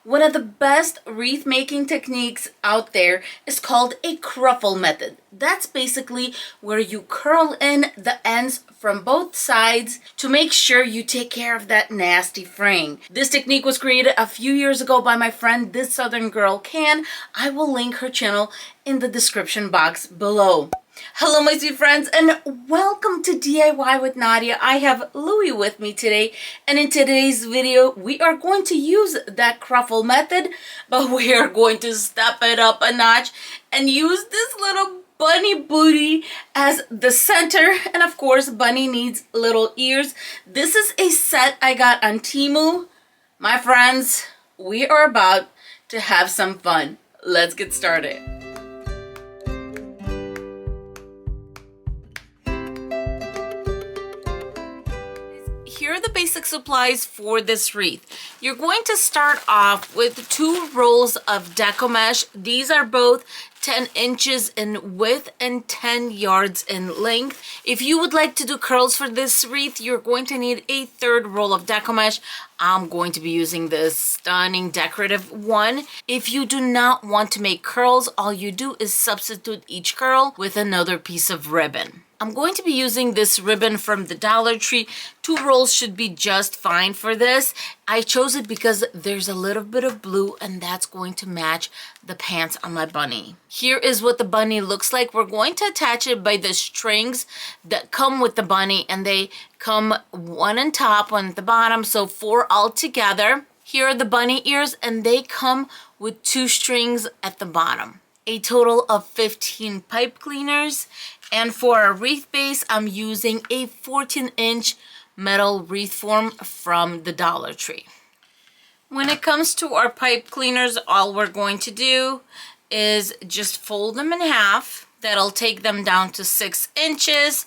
One of the best wreath making techniques out there is called a cruffle method. That's basically where you curl in the ends from both sides to make sure you take care of that nasty fraying. This technique was created a few years ago by my friend This Southern Girl Can. I will link her channel in the description box below. Hello my sweet friends and welcome to DIY with Nadia. I have Louie with me today, and in today's video we are going to use that cruffle method, but we are going to step it up a notch and use this little bunny booty as the center. And of course bunny needs little ears. This is a set I got on Temu. My friends, we are about to have some fun. Let's get started. Here are the basic supplies for this wreath. You're going to start off with 2 rolls of Deco mesh. These are both 10 inches in width and 10 yards in length. If you would like to do curls for this wreath, you're going to need a 3rd roll of Deco mesh. I'm going to be using this stunning decorative one. If you do not want to make curls, all you do is substitute each curl with another piece of ribbon. I'm going to be using this ribbon from the Dollar Tree. 2 rolls should be just fine for this. I chose it because there's a little bit of blue and that's going to match the pants on my bunny. Here is what the bunny looks like. We're going to attach it by the strings that come with the bunny, and they come one on top, one at the bottom, so 4 all together. Here are the bunny ears and they come with 2 strings at the bottom. A total of 15 pipe cleaners. And for a wreath base, I'm using a 14-inch metal wreath form from the Dollar Tree. When it comes to our pipe cleaners, all we're going to do is just fold them in half. That'll take them down to 6 inches.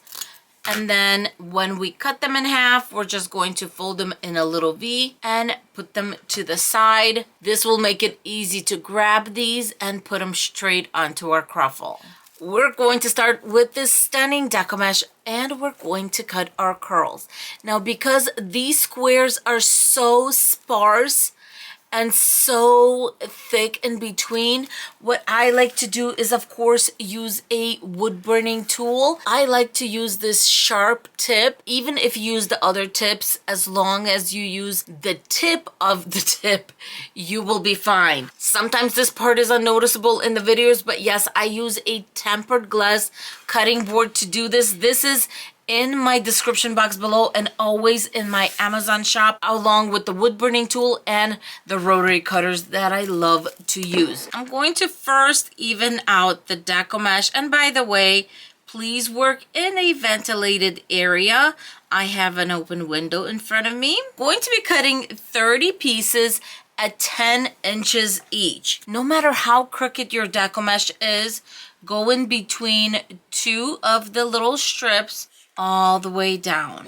And then when we cut them in half, we're just going to fold them in a little V and put them to the side. This will make it easy to grab these and put them straight onto our cruffle. We're going to start with this stunning Deco mesh and we're going to cut our curls. Now, because these squares are so sparse and so thick in between, what I like to do is, of course, use a wood burning tool. I like to use this sharp tip. Even if you use the other tips, as long as you use the tip of the tip, you will be fine. Sometimes this part is unnoticeable in the videos, but yes, I use a tempered glass cutting board to do this. This is in my description box below and always in my Amazon shop, along with the wood burning tool and the rotary cutters that I love to use. I'm going to first even out the Deco mesh, and by the way, please work in a ventilated area. I have an open window in front of me. I'm going to be cutting 30 pieces at 10 inches each. No matter how crooked your Deco mesh is, go in between 2 of the little strips all the way down.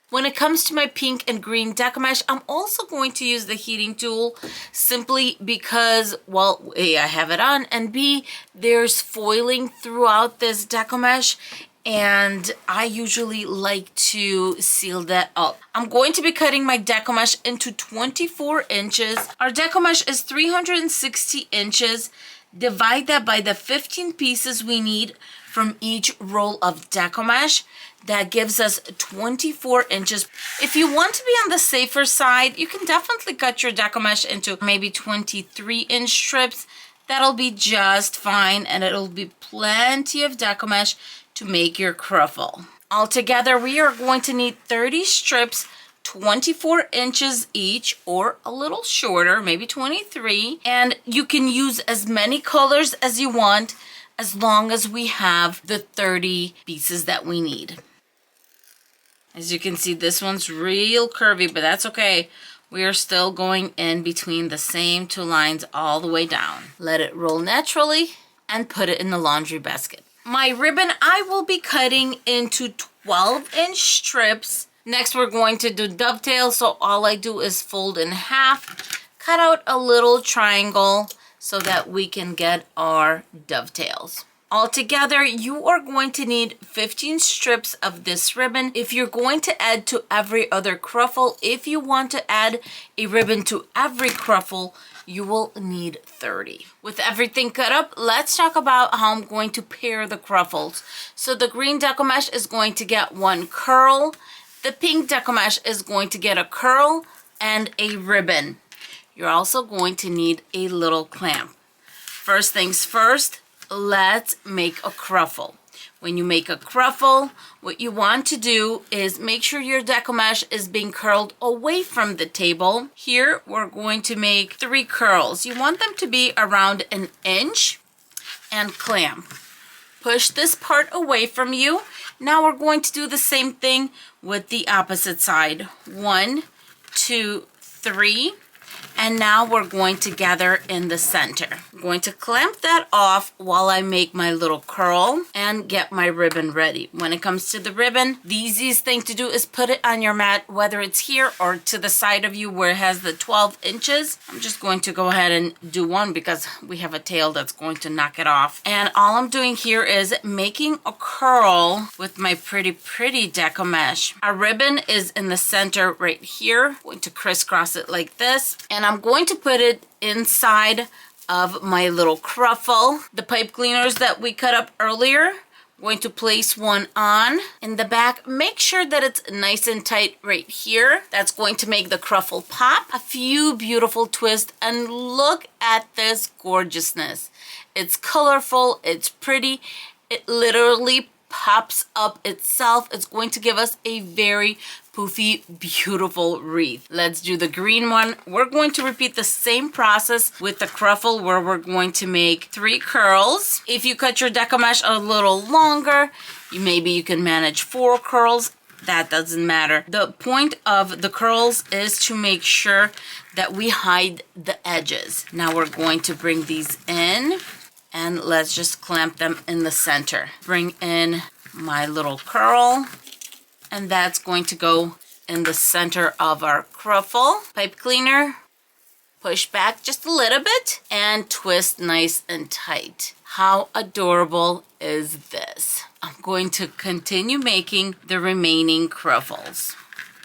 When it comes to my pink and green Deco mesh, I'm also going to use the heating tool simply because, well, A, I have it on, and B, there's foiling throughout this Deco mesh and I usually like to seal that up. I'm going to be cutting my Deco mesh into 24 inches. Our Deco mesh is 360 inches. Divide that by the 15 pieces we need from each roll of Deco mesh. That gives us 24 inches. If you want to be on the safer side, you can definitely cut your Deco mesh into maybe 23-inch strips. That'll be just fine, and it'll be plenty of Deco mesh to make your cruffle. Altogether, we are going to need 30 strips, 24 inches each, or a little shorter, maybe 23. And you can use as many colors as you want, as long as we have the 30 pieces that we need. As you can see, this one's real curvy, but that's okay. We are still going in between the same 2 lines all the way down. Let it roll naturally and put it in the laundry basket. My ribbon, I will be cutting into 12-inch strips. Next, we're going to do dovetails, so all I do is fold in half, cut out a little triangle so that we can get our dovetails. Altogether, you are going to need 15 strips of this ribbon. If you're going to add to every other cruffle, if you want to add a ribbon to every cruffle, you will need 30. With everything cut up, let's talk about how I'm going to pair the cruffles. So the green Deco Mesh is going to get one curl. The pink Deco Mesh is going to get a curl and a ribbon. You're also going to need a little clamp. First things first, let's make a cruffle. When you make a cruffle, what you want to do is make sure your Deco Mesh is being curled away from the table. Here, we're going to make 3 curls. You want them to be around an inch and clamp. Push this part away from you. Now we're going to do the same thing with the opposite side. 1, 2, 3. And now we're going to gather in the center. I'm going to clamp that off while I make my little curl and get my ribbon ready. When it comes to the ribbon, the easiest thing to do is put it on your mat, whether it's here or to the side of you where it has the 12 inches. I'm just going to go ahead and do one because we have a tail that's going to knock it off. And all I'm doing here is making a curl with my pretty Deco Mesh. Our ribbon is in the center right here. I'm going to crisscross it like this. And I'm going to put it inside of my little cruffle. The pipe cleaners that we cut up earlier, I'm going to place one on in the back. Make sure that it's nice and tight right here. That's going to make the cruffle pop. A few beautiful twists, and look at this gorgeousness. It's colorful, it's pretty. It literally pops up itself. It's going to give us a very poofy, beautiful wreath. Let's do the green one. We're going to repeat the same process with the cruffle where we're going to make 3 curls. If you cut your Deco Mesh a little longer, maybe you can manage 4 curls. That doesn't matter. The point of the curls is to make sure that we hide the edges. Now we're going to bring these in. And let's just clamp them in the center. Bring in my little curl. And that's going to go in the center of our cruffle. Pipe cleaner. Push back just a little bit. And twist nice and tight. How adorable is this? I'm going to continue making the remaining cruffles.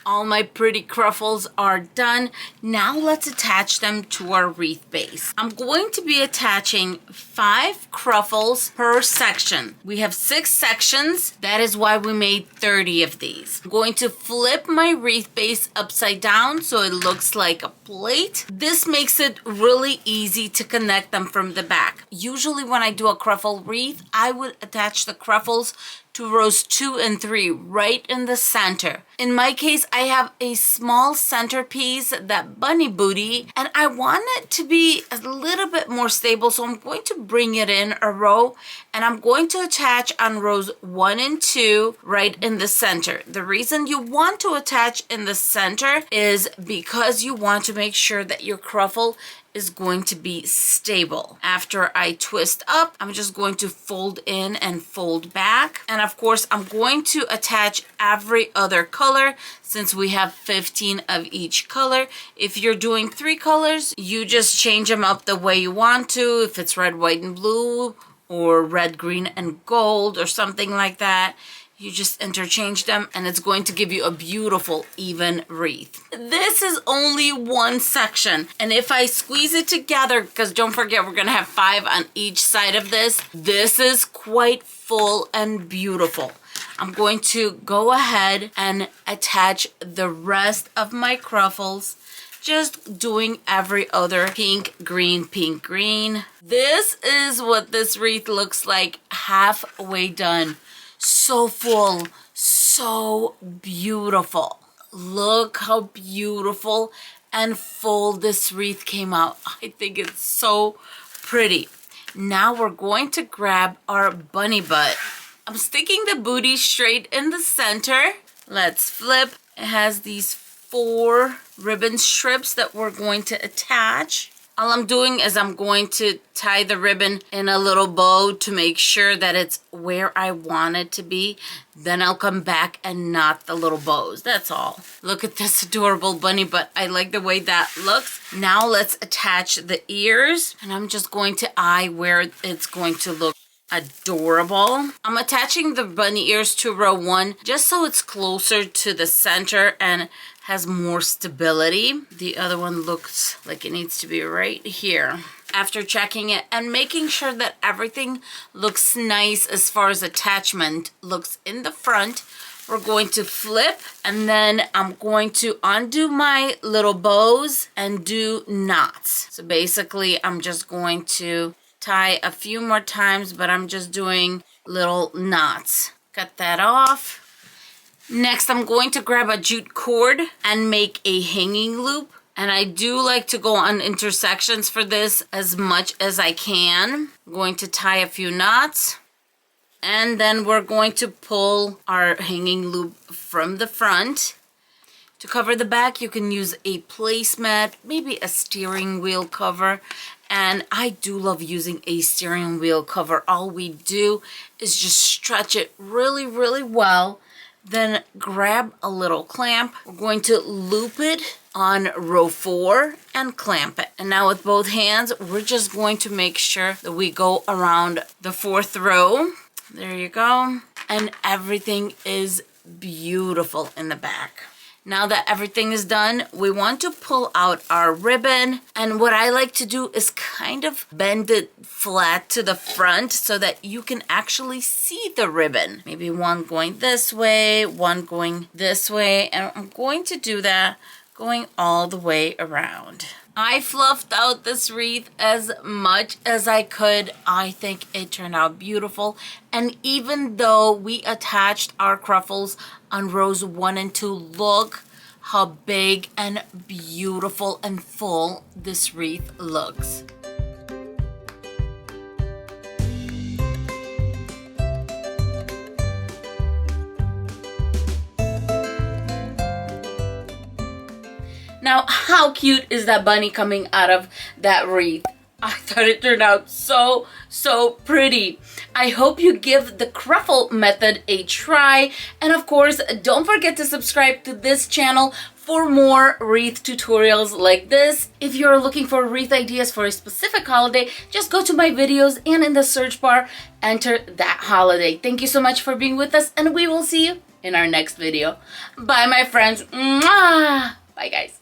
All my pretty cruffles are done. Now let's attach them to our wreath base. I'm going to be attaching 5 cruffles per section. We have 6 sections. That is why we made 30 of these. I'm going to flip my wreath base upside down so it looks like a plate. This makes it really easy to connect them from the back. Usually when I do a cruffle wreath, I would attach the cruffles to rows 2 and 3 right in the center. In my case, I have a small centerpiece, that bunny booty, and I want it to be a little bit more stable, so I'm going to bring it in a row, and I'm going to attach on rows 1 and 2 right in the center. The reason you want to attach in the center is because you want to make sure that your cruffle is going to be stable. After I twist up, I'm just going to fold in and fold back. And of course, I'm going to attach every other color since we have 15 of each color. If you're doing 3 colors, you just change them up the way you want to. If it's red, white, and blue, or red, green, and gold, or something like that, you just interchange them and it's going to give you a beautiful even wreath. This is only one section, and if I squeeze it together, because don't forget we're gonna have 5 on each side of this, this is quite full and beautiful. I'm going to go ahead and attach the rest of my cruffles, just doing every other pink, green, pink, green. This is what this wreath looks like halfway done. So full, so beautiful. Look how beautiful and full this wreath came out. I think it's so pretty. Now we're going to grab our bunny butt. I'm sticking the booty straight in the center. Let's flip. It has these 4 ribbon strips that we're going to attach. All I'm doing is I'm going to tie the ribbon in a little bow to make sure that it's where I want it to be. Then I'll come back and knot the little bows. That's all. Look at this adorable bunny butt. I like the way that looks. Now let's attach the ears. And I'm just going to eye where it's going to look adorable. I'm attaching the bunny ears to row 1 just so it's closer to the center and has more stability. The other one looks like it needs to be right here. After checking it and making sure that everything looks nice as far as attachment looks in the front, we're going to flip, and then I'm going to undo my little bows and do knots. So basically I'm just going to tie a few more times, but I'm just doing little knots. Cut that off. Next, I'm going to grab a jute cord and make a hanging loop. And I do like to go on intersections for this as much as I can. I'm going to tie a few knots. And then we're going to pull our hanging loop from the front. To cover the back, you can use a placemat, maybe a steering wheel cover. And I do love using a steering wheel cover. All we do is just stretch it really, really well. Then grab a little clamp. We're going to loop it on row 4 and clamp it. And now with both hands, we're just going to make sure that we go around the 4th row. There you go. And everything is beautiful in the back. Now that everything is done, we want to pull out our ribbon. And what I like to do is kind of bend it flat to the front so that you can actually see the ribbon. Maybe one going this way, one going this way. And I'm going to do that going all the way around. I fluffed out this wreath as much as I could. I think it turned out beautiful. And even though we attached our cruffles on rows 1 and 2, look how big and beautiful and full this wreath looks. Now, how cute is that bunny coming out of that wreath? I thought it turned out so pretty. I hope you give the Cruffle method a try. And of course, don't forget to subscribe to this channel for more wreath tutorials like this. If you're looking for wreath ideas for a specific holiday, just go to my videos and in the search bar, enter that holiday. Thank you so much for being with us, and we will see you in our next video. Bye, my friends. Mwah! Bye, guys.